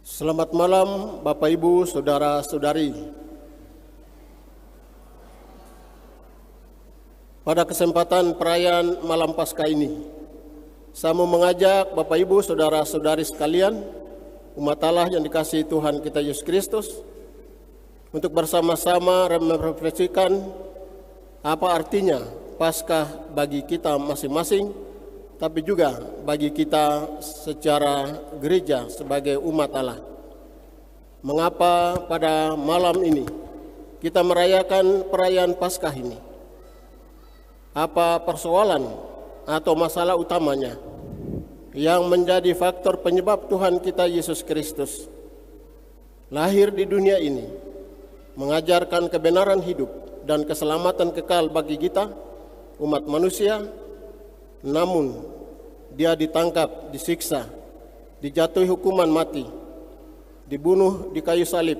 Selamat malam Bapak Ibu, Saudara-saudari. Pada kesempatan perayaan Malam Paskah ini, saya mau mengajak Bapak Ibu, Saudara-saudari sekalian, umat Allah yang dikasihi Tuhan kita Yesus Kristus, untuk bersama-sama merefleksikan apa artinya Paskah bagi kita masing-masing, tapi juga bagi kita secara gereja sebagai umat Allah. Mengapa pada malam ini kita merayakan perayaan Paskah ini? Apa persoalan atau masalah utamanya yang menjadi faktor penyebab Tuhan kita Yesus Kristus lahir di dunia ini, mengajarkan kebenaran hidup dan keselamatan kekal bagi kita, umat manusia, namun dia ditangkap, disiksa, dijatuhi hukuman mati, dibunuh di kayu salib,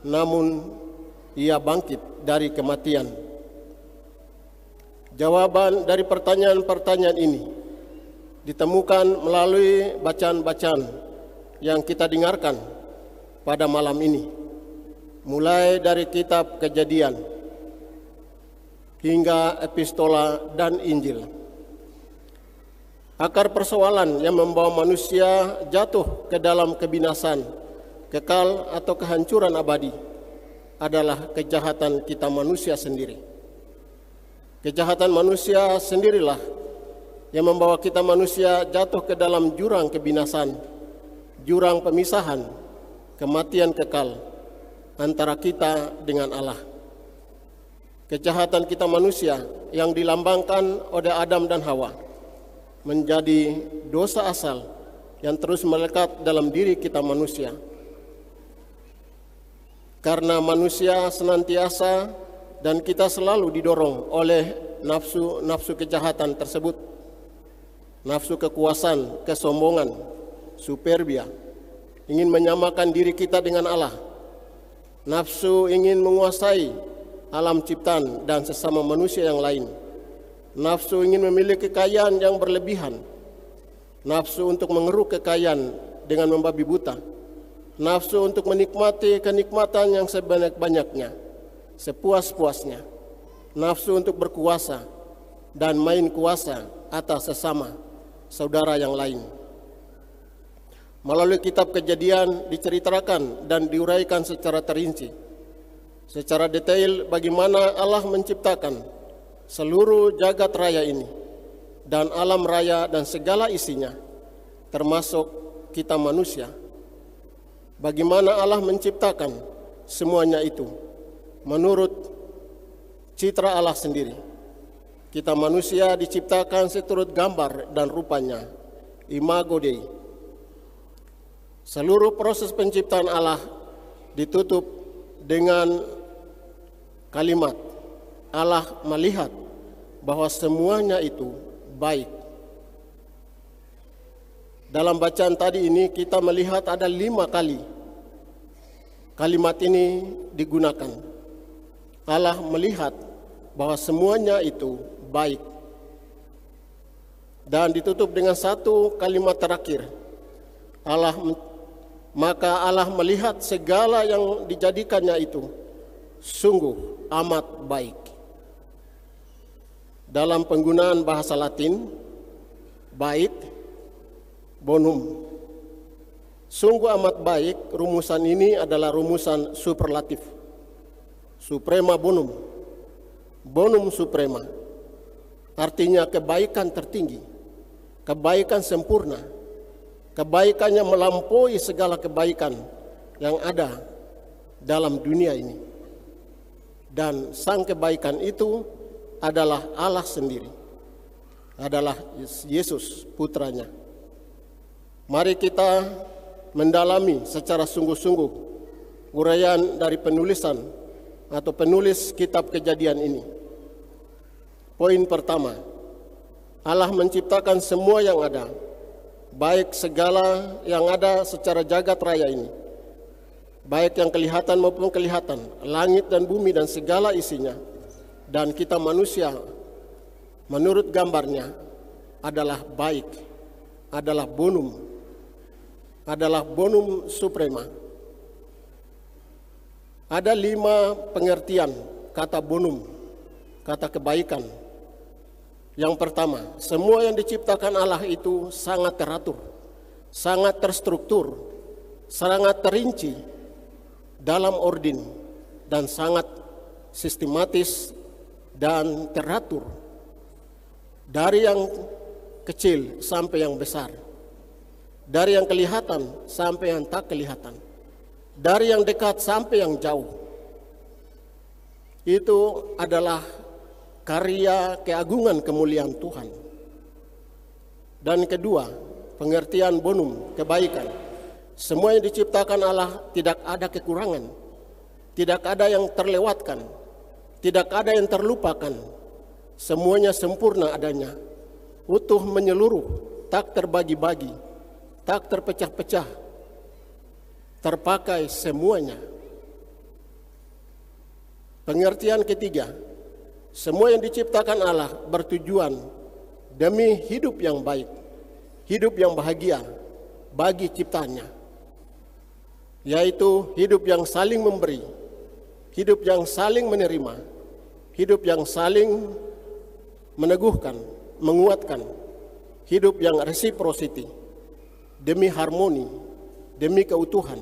namun ia bangkit dari kematian. Jawaban dari pertanyaan-pertanyaan ini ditemukan melalui bacaan-bacaan yang kita dengarkan pada malam ini, mulai dari kitab Kejadian hingga epistola dan Injil. Akar persoalan yang membawa manusia jatuh ke dalam kebinasan, kekal atau kehancuran abadi adalah kejahatan kita manusia sendiri. Kejahatan manusia sendirilah yang membawa kita manusia jatuh ke dalam jurang kebinasan, jurang pemisahan, kematian kekal antara kita dengan Allah. Kejahatan kita manusia yang dilambangkan oleh Adam dan Hawa menjadi dosa asal yang terus melekat dalam diri kita manusia. Karena manusia senantiasa dan kita selalu didorong oleh nafsu kejahatan tersebut. Nafsu kekuasaan, kesombongan, superbia, ingin menyamakan diri kita dengan Allah. Nafsu ingin menguasai alam ciptaan dan sesama manusia yang lain. Nafsu ingin memiliki kekayaan yang berlebihan. Nafsu untuk mengeruk kekayaan dengan membabi buta. Nafsu untuk menikmati kenikmatan yang sebanyak-banyaknya, sepuas-puasnya. Nafsu untuk berkuasa dan main kuasa atas sesama saudara yang lain. Melalui kitab Kejadian diceritakan dan diuraikan secara terinci, secara detail bagaimana Allah menciptakan seluruh jagat raya ini dan alam raya dan segala isinya, termasuk kita manusia. Bagaimana Allah menciptakan semuanya itu menurut citra Allah sendiri. Kita manusia diciptakan seturut gambar dan rupanya, imago Dei. Seluruh proses penciptaan Allah ditutup dengan kalimat Allah melihat bahwa semuanya itu baik. Dalam bacaan tadi ini kita melihat ada 5 kali kalimat ini digunakan. Allah melihat bahwa semuanya itu baik. Dan ditutup dengan satu kalimat terakhir. Maka Allah melihat segala yang dijadikannya itu sungguh amat baik. Dalam penggunaan bahasa Latin, baik, bonum. Sungguh amat baik, rumusan ini adalah rumusan superlatif. Suprema bonum. Bonum suprema. Artinya kebaikan tertinggi, kebaikan sempurna, kebaikannya melampaui segala kebaikan yang ada dalam dunia ini. Dan sang kebaikan itu adalah Allah sendiri, adalah Yesus putranya. Mari kita mendalami secara sungguh-sungguh uraian dari penulisan atau penulis kitab Kejadian ini. Poin pertama, Allah menciptakan semua yang ada, baik segala yang ada secara jagat raya ini, baik yang kelihatan maupun kelihatan, langit dan bumi dan segala isinya, dan kita manusia menurut gambarnya adalah baik, adalah bonum suprema. Ada 5 pengertian kata bonum, kata kebaikan. Yang pertama, semua yang diciptakan Allah itu sangat teratur, sangat terstruktur, sangat terinci dalam ordin, dan sangat sistematis dan teratur. Dari yang kecil sampai yang besar, dari yang kelihatan sampai yang tak kelihatan, dari yang dekat sampai yang jauh. Itu adalah karya keagungan kemuliaan Tuhan. Dan kedua, pengertian bonum, kebaikan. Semua yang diciptakan Allah tidak ada kekurangan, tidak ada yang terlewatkan, tidak ada yang terlupakan. Semuanya sempurna adanya, utuh menyeluruh, tak terbagi-bagi, tak terpecah-pecah, terpakai semuanya. Pengertian ketiga, semua yang diciptakan Allah bertujuan demi hidup yang baik, hidup yang bahagia bagi ciptaannya, yaitu hidup yang saling memberi, hidup yang saling menerima, hidup yang saling meneguhkan, menguatkan, hidup yang reciprocity, demi harmoni, demi keutuhan.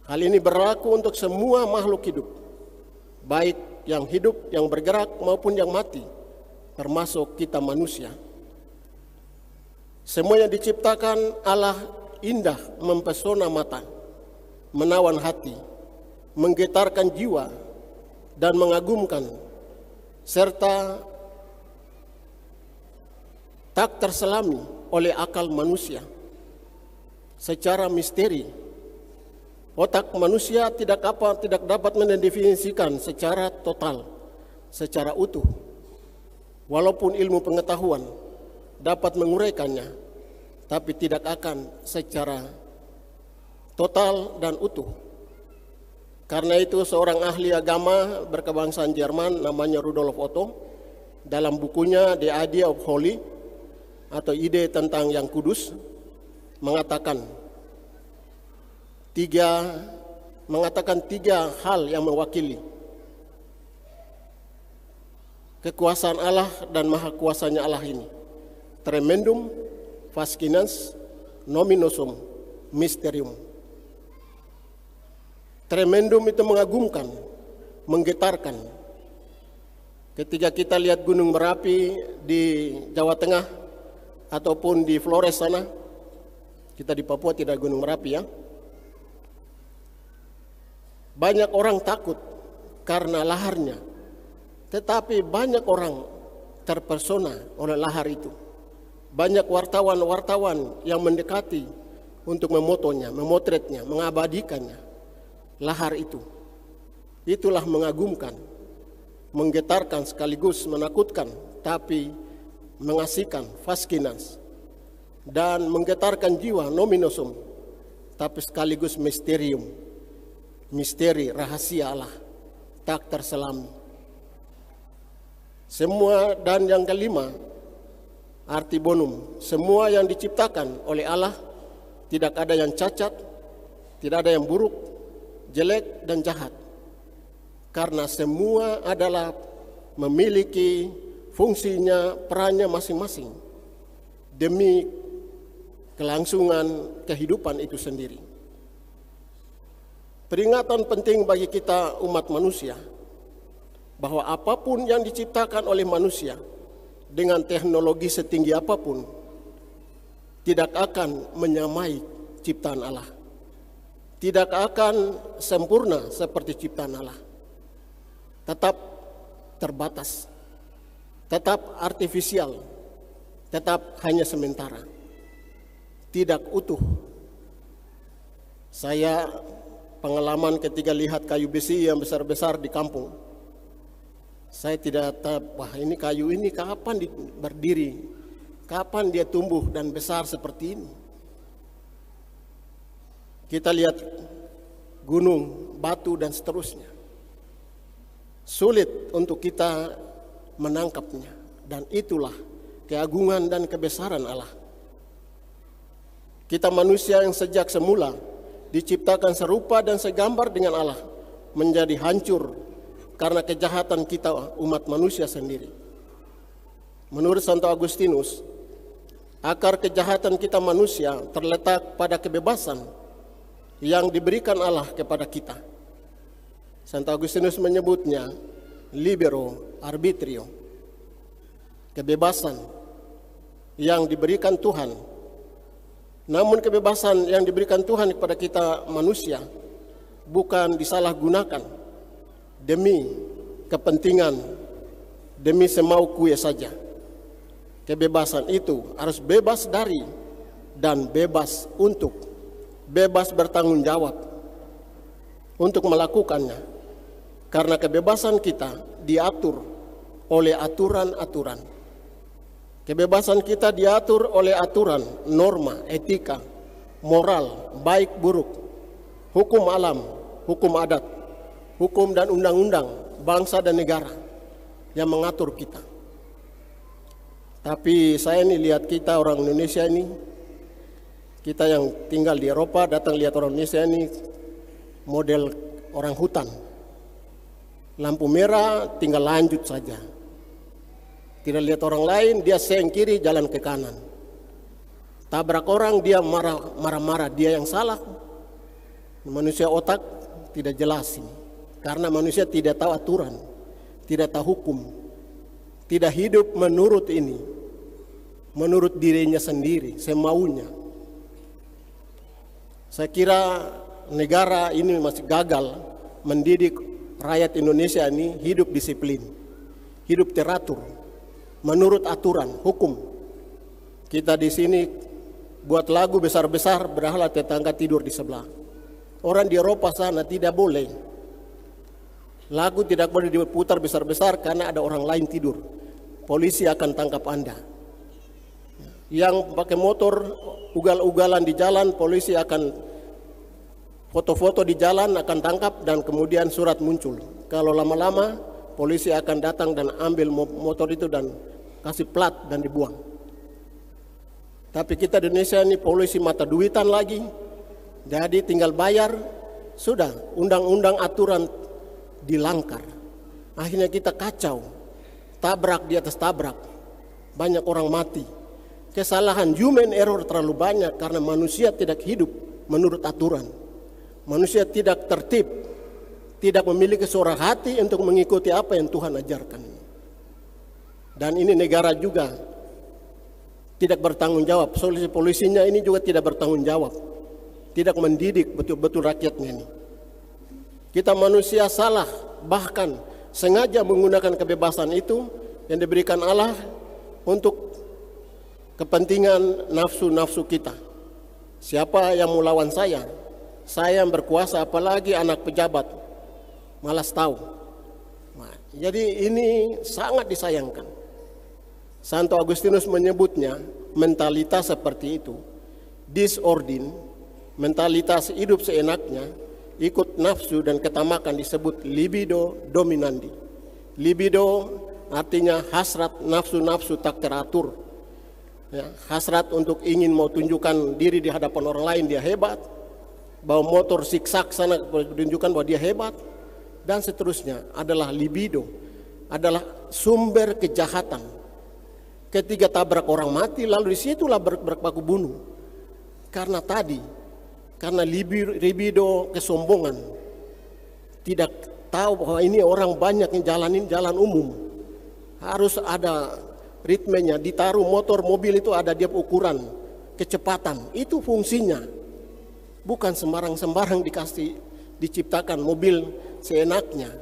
Hal ini berlaku untuk semua makhluk hidup, baik yang hidup, yang bergerak maupun yang mati, termasuk kita manusia. Semua yang diciptakan Allah indah, mempesona mata, menawan hati, menggetarkan jiwa, dan mengagumkan, serta tak terselami oleh akal manusia. Secara misteri, otak manusia tidak dapat mendefinisikan secara total, secara utuh. Walaupun ilmu pengetahuan dapat menguraikannya, tapi tidak akan secara total dan utuh. Karena itu seorang ahli agama berkebangsaan Jerman namanya Rudolf Otto, dalam bukunya The Idea of Holy, atau ide tentang yang kudus, mengatakan tiga hal yang mewakili kekuasaan Allah dan maha kuasanya Allah ini: tremendum, fascinans, nominosum, mysterium. Tremendum itu mengagumkan, menggetarkan. Ketika kita lihat Gunung Merapi di Jawa Tengah ataupun di Flores sana, kita di Papua tidak Gunung Merapi ya. Banyak orang takut karena laharnya, tetapi banyak orang terpesona oleh lahar itu. Banyak wartawan-wartawan yang mendekati untuk memotonya, memotretnya, mengabadikannya. Lahar itu, itulah mengagumkan, menggetarkan sekaligus menakutkan, tapi mengasihkan, fascinans, dan menggetarkan jiwa, nominosum, tapi sekaligus misterium, misteri rahasia Allah, tak terselami. Semua, dan yang kelima, arti bonum, semua yang diciptakan oleh Allah tidak ada yang cacat, tidak ada yang buruk, jelek dan jahat, karena semua adalah memiliki fungsinya, perannya masing-masing demi kelangsungan kehidupan itu sendiri. Peringatan penting bagi kita umat manusia bahwa apapun yang diciptakan oleh manusia dengan teknologi setinggi apapun tidak akan menyamai ciptaan Allah, tidak akan sempurna seperti ciptaan Allah, tetap terbatas, tetap artifisial, tetap hanya sementara, tidak utuh. Saya pengalaman ketika lihat kayu besi yang besar-besar di kampung, saya tidak tahu, wah ini kayu ini kapan berdiri, kapan dia tumbuh dan besar seperti ini. Kita lihat gunung, batu dan seterusnya, sulit untuk kita menangkapnya, Dan itulah keagungan dan kebesaran Allah. Kita manusia yang sejak semula diciptakan serupa dan segambar dengan Allah menjadi hancur karena kejahatan kita umat manusia sendiri. Menurut Santo Agustinus, akar kejahatan kita manusia terletak pada kebebasan yang diberikan Allah kepada kita. Santo Agustinus menyebutnya libero arbitrio, kebebasan yang diberikan Tuhan. Namun kebebasan yang diberikan Tuhan kepada kita manusia bukan disalahgunakan demi kepentingan, demi semau kue saja. Kebebasan itu harus bebas dari dan bebas untuk, bebas bertanggung jawab untuk melakukannya. Karena kebebasan kita diatur oleh aturan-aturan. Kebebasan kita diatur oleh aturan, norma, etika, moral, baik buruk, hukum alam, hukum adat, hukum dan undang-undang bangsa dan negara yang mengatur kita. Tapi saya ini lihat kita orang Indonesia ini, kita yang tinggal di Eropa datang lihat orang Indonesia ini model orang hutan. Lampu merah tinggal lanjut saja. Tidak lihat orang lain, dia seng kiri, jalan ke kanan. Tabrak orang, dia marah-marah, dia yang salah. Manusia otak tidak jelas ini. Karena manusia tidak tahu aturan, tidak tahu hukum, tidak hidup menurut ini, menurut dirinya sendiri, semaunya. Saya kira negara ini masih gagal mendidik rakyat Indonesia ini hidup disiplin, hidup teratur, menurut aturan, hukum. Kita di sini buat lagu besar-besar, berhala tetangga tidur di sebelah. Orang di Eropa sana tidak boleh. Lagu tidak boleh diputar besar-besar karena ada orang lain tidur. Polisi akan tangkap Anda. Yang pakai motor ugal-ugalan di jalan, polisi akan foto-foto di jalan akan tangkap dan kemudian surat muncul. Kalau lama-lama polisi akan datang dan ambil motor itu dan kasih plat dan dibuang. Tapi kita di Indonesia ini polisi mata duitan lagi. Jadi tinggal bayar, sudah undang-undang aturan dilanggar. Akhirnya kita kacau. Tabrak di atas tabrak. Banyak orang mati. Kesalahan human error terlalu banyak karena manusia tidak hidup menurut aturan. Manusia tidak tertib, tidak memiliki suara hati untuk mengikuti apa yang Tuhan ajarkan. Dan ini negara juga tidak bertanggung jawab. Polisinya ini juga tidak bertanggung jawab. Tidak mendidik betul-betul rakyatnya ini. Kita manusia salah, bahkan sengaja menggunakan kebebasan itu yang diberikan Allah untuk kepentingan nafsu-nafsu kita. Siapa yang mau lawan saya? Saya yang berkuasa, apalagi anak pejabat. Malas tahu. Nah, jadi ini sangat disayangkan. Santo Agustinus menyebutnya mentalitas seperti itu, disordin, mentalitas hidup seenaknya, ikut nafsu dan ketamakan disebut libido dominandi. Libido artinya hasrat nafsu-nafsu tak teratur. Ya, hasrat untuk ingin mau tunjukkan diri di hadapan orang lain dia hebat, bawa motor siksak sana menunjukkan bahwa dia hebat, dan seterusnya adalah libido, adalah sumber kejahatan. Ketika tabrak orang mati, lalu disitulah berpaku bunuh. Karena libido kesombongan. Tidak tahu bahwa ini orang banyak yang jalanin jalan umum. Harus ada ritmenya, ditaruh motor, mobil itu ada dia ukuran, kecepatan. Itu fungsinya. Bukan sembarang-sembarang diciptakan mobil seenaknya,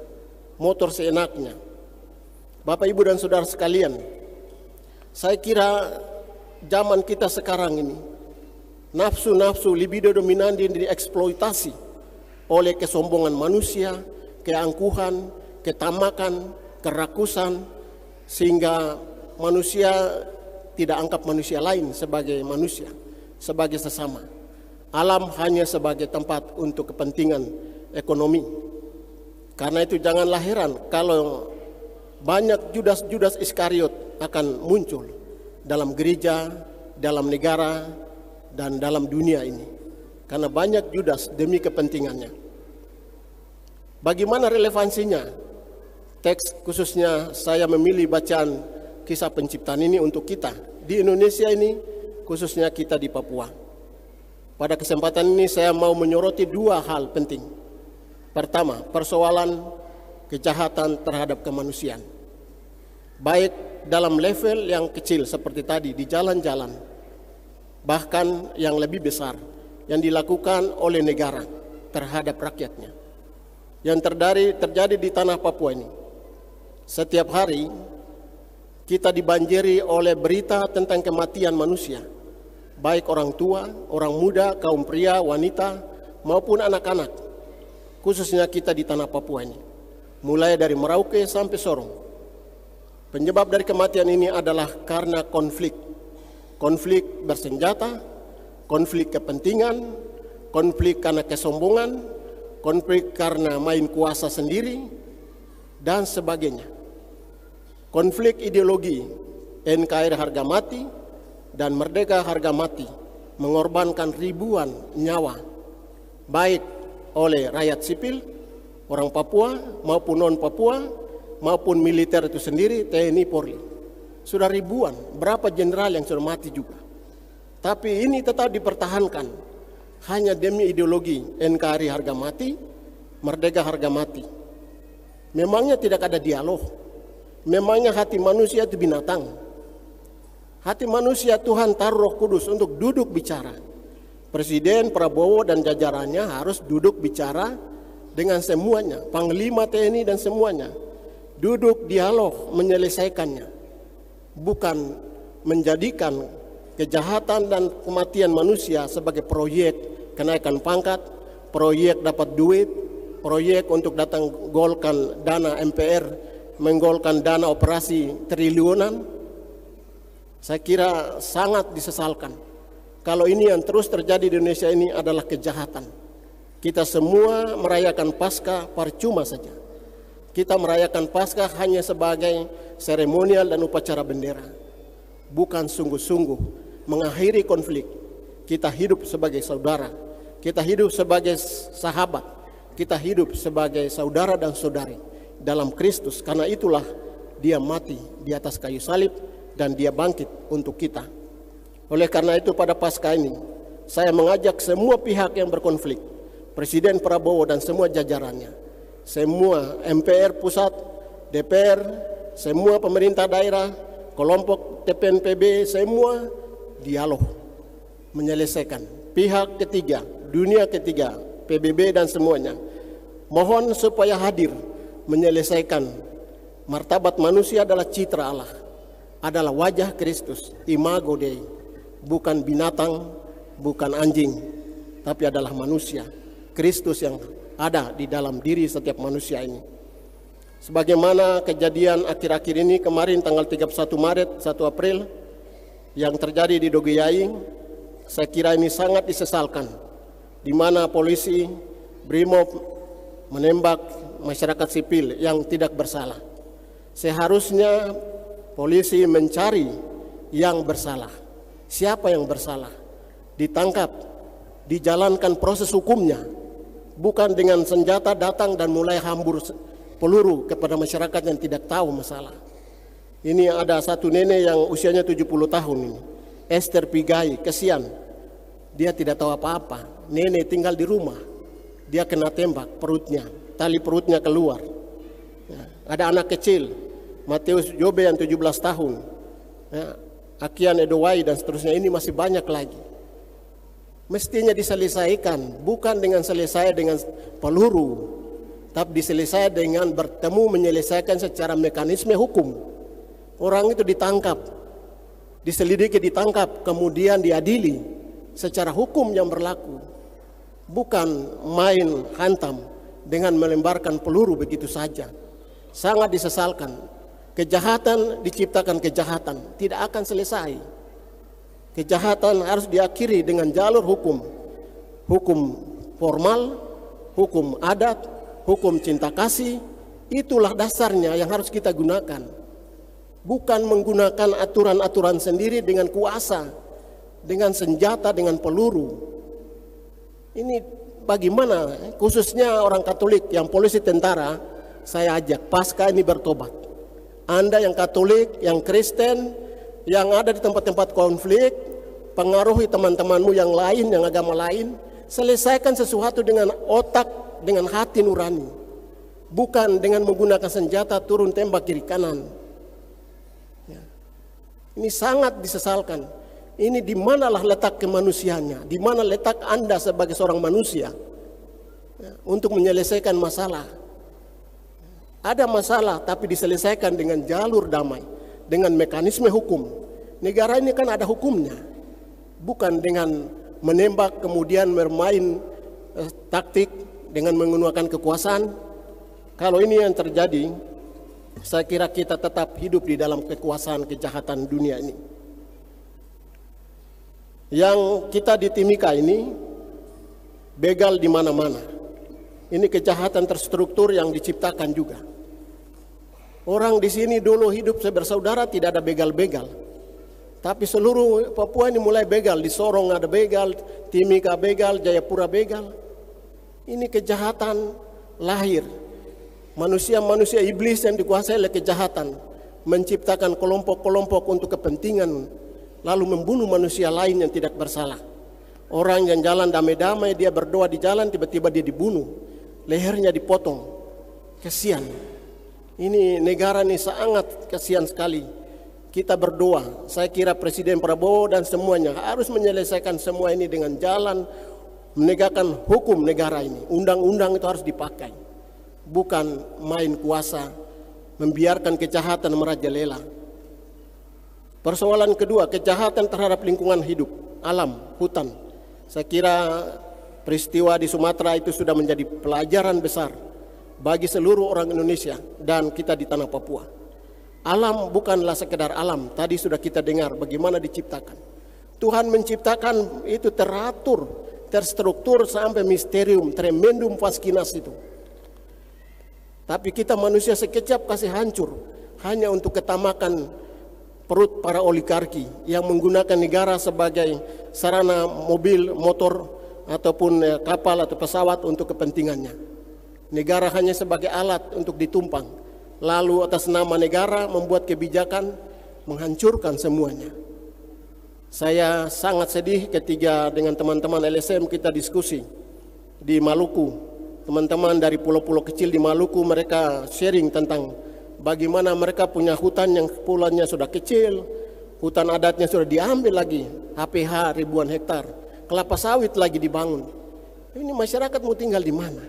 motor seenaknya. Bapak, Ibu, dan saudara sekalian, saya kira zaman kita sekarang ini, nafsu-nafsu libido dominandi dieksploitasi oleh kesombongan manusia, keangkuhan, ketamakan, kerakusan, sehingga manusia tidak anggap manusia lain sebagai manusia, sebagai sesama. Alam hanya sebagai tempat untuk kepentingan ekonomi. Karena itu janganlah heran kalau banyak Judas Iskariot akan muncul dalam gereja, dalam negara, dan dalam dunia ini. Karena banyak Judas demi kepentingannya. Bagaimana relevansinya? Teks khususnya saya memilih bacaan kisah penciptaan ini untuk kita di Indonesia ini, khususnya kita di Papua. Pada kesempatan ini saya mau menyoroti dua hal penting. Pertama, persoalan kejahatan terhadap kemanusiaan. Baik dalam level yang kecil seperti tadi di jalan-jalan, bahkan yang lebih besar yang dilakukan oleh negara terhadap rakyatnya. Yang terjadi di tanah Papua ini. Setiap hari kita dibanjiri oleh berita tentang kematian manusia, baik orang tua, orang muda, kaum pria, wanita, maupun anak-anak, khususnya kita di tanah Papua ini, mulai dari Merauke sampai Sorong. Penyebab dari kematian ini adalah karena konflik bersenjata, konflik kepentingan, konflik karena kesombongan, konflik karena main kuasa sendiri, dan sebagainya. Konflik ideologi, NKRI harga mati dan Merdeka harga mati, mengorbankan ribuan nyawa, baik oleh rakyat sipil, orang Papua maupun non-Papua, maupun militer itu sendiri, TNI, Polri. Sudah ribuan, berapa jenderal yang sudah mati juga. Tapi ini tetap dipertahankan, hanya demi ideologi NKRI harga mati, Merdeka harga mati. Memangnya tidak ada dialog? Memangnya hati manusia itu binatang? Hati manusia Tuhan taruh Roh Kudus untuk duduk bicara. Presiden Prabowo dan jajarannya harus duduk bicara dengan semuanya, Panglima TNI dan semuanya. Duduk dialog menyelesaikannya. Bukan menjadikan kejahatan dan kematian manusia sebagai proyek kenaikan pangkat, proyek dapat duit, proyek untuk datang golkan dana MPR, menggolkan dana operasi triliunan. Saya kira sangat disesalkan. Kalau ini yang terus terjadi di Indonesia ini adalah kejahatan. Kita semua merayakan Paskah percuma saja. Kita merayakan Paskah hanya sebagai seremonial dan upacara bendera. Bukan sungguh-sungguh mengakhiri konflik. Kita hidup sebagai saudara. Kita hidup sebagai sahabat. Kita hidup sebagai saudara dan saudari dalam Kristus. Karena itulah dia mati di atas kayu salib dan dia bangkit untuk kita. Oleh karena itu pada Paskah ini saya mengajak semua pihak yang berkonflik, Presiden Prabowo dan semua jajarannya, semua MPR pusat, DPR, semua pemerintah daerah, kelompok TPNPB, semua dialog menyelesaikan. Pihak ketiga, dunia ketiga, PBB dan semuanya, mohon supaya hadir menyelesaikan. Martabat manusia adalah citra Allah, adalah wajah Kristus, imago Dei, bukan binatang, bukan anjing, tapi adalah manusia, Kristus yang ada di dalam diri setiap manusia ini. Sebagaimana kejadian akhir-akhir ini kemarin tanggal 31 Maret, 1 April yang terjadi di Dogiyai, saya kira ini sangat disesalkan, di mana polisi Brimob menembak masyarakat sipil yang tidak bersalah. Seharusnya polisi mencari yang bersalah. Siapa yang bersalah? Ditangkap, dijalankan proses hukumnya, bukan dengan senjata datang dan mulai hambur peluru kepada masyarakat yang tidak tahu masalah. Ini ada satu nenek yang usianya 70 tahun ini, Esther Pigai, kesian. Dia tidak tahu apa-apa. Nenek tinggal di rumah. Dia kena tembak perutnya, tali perutnya keluar. Ya, ada anak kecil, Matius Jobe yang 17 tahun. Ya, Akian Edowai dan seterusnya, ini masih banyak lagi. Mestinya diselesaikan, bukan dengan selesai dengan peluru, tapi diselesaikan dengan bertemu menyelesaikan secara mekanisme hukum. Orang itu ditangkap, diselidiki, ditangkap, kemudian diadili secara hukum yang berlaku. Bukan main hantam dengan melemparkan peluru begitu saja. Sangat disesalkan. Kejahatan diciptakan kejahatan, tidak akan selesai. Kejahatan harus diakhiri dengan jalur hukum. Hukum formal, hukum adat, hukum cinta kasih, Itulah dasarnya yang harus kita gunakan. Bukan menggunakan aturan-aturan sendiri dengan kuasa, dengan senjata, dengan peluru. Ini bagaimana, khususnya orang Katolik yang polisi tentara, saya ajak pasca ini bertobat. Anda yang Katolik, yang Kristen, yang ada di tempat-tempat konflik, pengaruhi teman-temanmu yang lain, yang agama lain, selesaikan sesuatu dengan otak, dengan hati nurani. Bukan dengan menggunakan senjata turun tembak kiri kanan. Ya. Ini sangat disesalkan. Ini di manalah letak kemanusiaannya, di mana letak Anda sebagai seorang manusia ya, untuk menyelesaikan masalah. Ada masalah tapi diselesaikan dengan jalur damai, dengan mekanisme hukum. Negara ini kan ada hukumnya, bukan dengan menembak kemudian bermain taktik dengan menggunakan kekuasaan. Kalau ini yang terjadi, saya kira kita tetap hidup di dalam kekuasaan kejahatan dunia ini. Yang kita di Timika ini begal di mana-mana. Ini kejahatan terstruktur yang diciptakan juga. Orang di sini dulu hidup bersaudara, tidak ada begal-begal. Tapi seluruh Papua ini mulai begal. Di Sorong ada begal, Timika begal, Jayapura begal. Ini kejahatan lahir. Manusia-manusia iblis yang dikuasai oleh kejahatan menciptakan kelompok-kelompok untuk kepentingan, lalu membunuh manusia lain yang tidak bersalah. Orang yang jalan damai-damai, dia berdoa di jalan, tiba-tiba dia dibunuh, lehernya dipotong. Kasihan. Ini negara ini sangat kasihan sekali. Kita berdoa, saya kira Presiden Prabowo dan semuanya harus menyelesaikan semua ini dengan jalan menegakkan hukum negara ini. Undang-undang itu harus dipakai. Bukan main kuasa, membiarkan kejahatan merajalela. Persoalan kedua, kejahatan terhadap lingkungan hidup, alam, hutan. Saya kira peristiwa di Sumatera itu sudah menjadi pelajaran besar bagi seluruh orang Indonesia dan kita di tanah Papua. Alam bukanlah sekedar alam, tadi sudah kita dengar bagaimana diciptakan. Tuhan menciptakan itu teratur, terstruktur sampai misterium, tremendum fascinas itu. Tapi kita manusia sekejap kasih hancur hanya untuk ketamakan perut para oligarki yang menggunakan negara sebagai sarana mobil, motor, ataupun kapal atau pesawat untuk kepentingannya. Negara hanya sebagai alat untuk ditumpang. Lalu atas nama negara membuat kebijakan menghancurkan semuanya. Saya sangat sedih ketika dengan teman-teman LSM kita diskusi di Maluku. Teman-teman dari pulau-pulau kecil di Maluku, mereka sharing tentang bagaimana mereka punya hutan yang pulaunya sudah kecil, hutan adatnya sudah diambil lagi, HPH ribuan hektar, kelapa sawit lagi dibangun. Ini masyarakat mau tinggal di mana?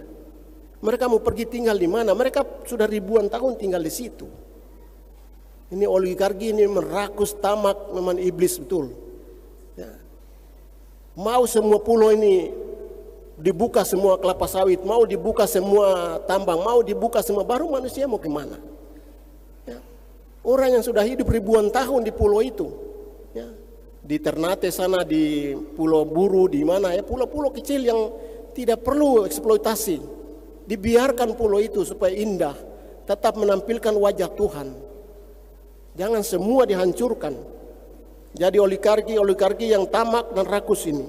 Mereka mau pergi tinggal di mana? Mereka sudah ribuan tahun tinggal di situ. Ini oligarki ini merakus tamak, memang iblis betul. Ya. Mau semua pulau ini dibuka semua kelapa sawit, mau dibuka semua tambang, mau dibuka semua, baru manusia mau kemana? Ya. Orang yang sudah hidup ribuan tahun di pulau itu, ya. Di Ternate sana, di Pulau Buru, di mana ya, pulau-pulau kecil yang tidak perlu eksploitasi, dibiarkan pulau itu supaya indah, tetap menampilkan wajah Tuhan. Jangan semua dihancurkan. Jadi oligarki yang tamak dan rakus ini.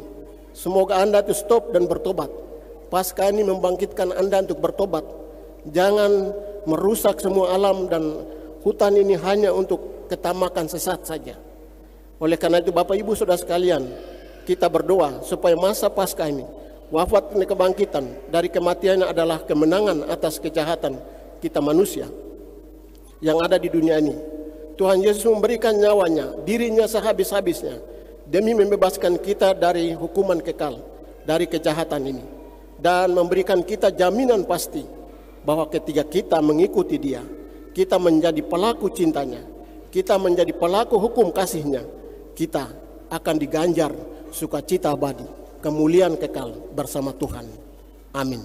Semoga Anda itu stop dan bertobat. Pasca ini membangkitkan Anda untuk bertobat. Jangan merusak semua alam dan hutan ini hanya untuk ketamakan sesat saja. Oleh karena itu Bapak Ibu Saudara sekalian, kita berdoa supaya masa pasca ini, wafat ini kebangkitan, dari kematiannya adalah kemenangan atas kejahatan kita manusia yang ada di dunia ini. Tuhan Yesus memberikan nyawanya, dirinya sehabis-habisnya, demi membebaskan kita dari hukuman kekal, dari kejahatan ini. Dan memberikan kita jaminan pasti bahwa ketika kita mengikuti Dia, kita menjadi pelaku cintanya, kita menjadi pelaku hukum kasihnya, kita akan diganjar sukacita abadi, kemuliaan kekal bersama Tuhan. Amin.